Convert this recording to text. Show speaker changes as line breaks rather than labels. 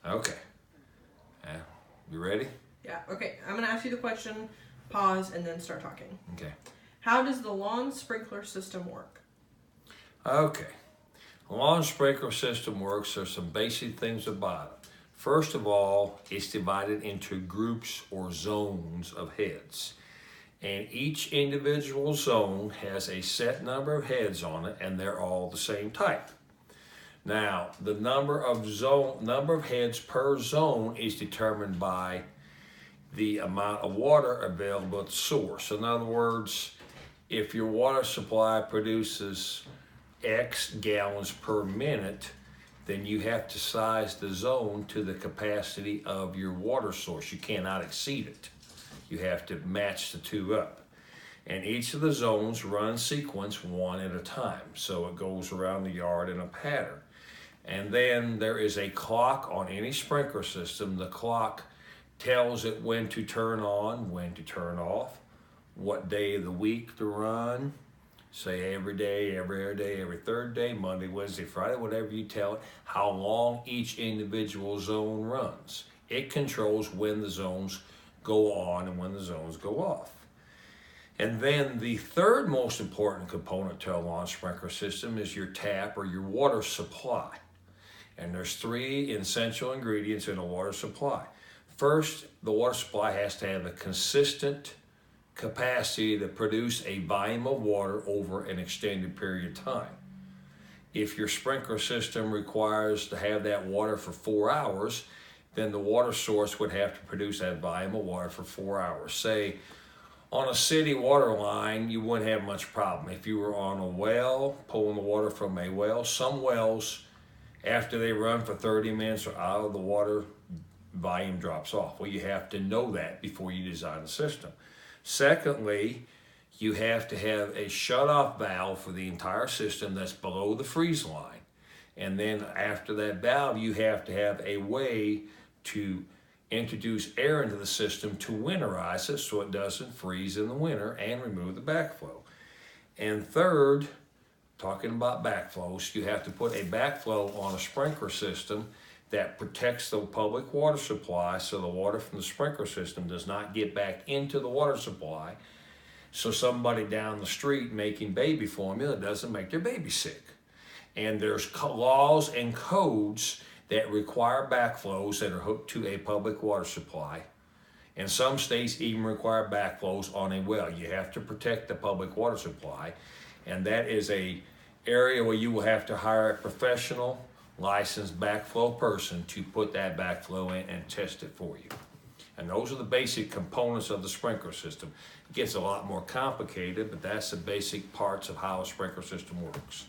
Okay. You ready?
Yeah, okay. I'm going to ask you the question, pause, and then start talking.
Okay.
How does the lawn sprinkler system work?
Okay. A lawn sprinkler system works. There's some basic things about it. First of all, it's divided into groups or zones of heads. And each individual zone has a set number of heads on it, and they're all the same type. Now, the number of heads per zone is determined by the amount of water available at the source. In other words, if your water supply produces X gallons per minute, then you have to size the zone to the capacity of your water source. You cannot exceed it. You have to match the two up. And each of the zones run in sequence one at a time. So it goes around the yard in a pattern. And then there is a clock on any sprinkler system. The clock tells it when to turn on, when to turn off, what day of the week to run. Say every day, every other day, every third day, Monday, Wednesday, Friday, whatever you tell it, how long each individual zone runs. It controls when the zones go on and when the zones go off. And then the third most important component to a lawn sprinkler system is your tap or your water supply. And there's three essential ingredients in a water supply. First, the water supply has to have a consistent capacity to produce a volume of water over an extended period of time. If your sprinkler system requires to have that water for 4 hours, then the water source would have to produce that volume of water for 4 hours. Say, on a city water line, you wouldn't have much problem. If you were on a well, pulling the water from a well, some wells, after they run for 30 minutes or out of the water, volume drops off. Well, you have to know that before you design the system. Secondly, you have to have a shut-off valve for the entire system that's below the freeze line. And then after that valve, you have to have a way to introduce air into the system to winterize it so it doesn't freeze in the winter and remove the backflow. And third, talking about backflows, you have to put a backflow on a sprinkler system that protects the public water supply so the water from the sprinkler system does not get back into the water supply, so somebody down the street making baby formula doesn't make their baby sick. And there's laws and codes that require backflows that are hooked to a public water supply. And some states even require backflows on a well. You have to protect the public water supply. And that is a area where you will have to hire a professional licensed backflow person to put that backflow in and test it for you. And those are the basic components of the sprinkler system. It gets a lot more complicated, but that's the basic parts of how a sprinkler system works.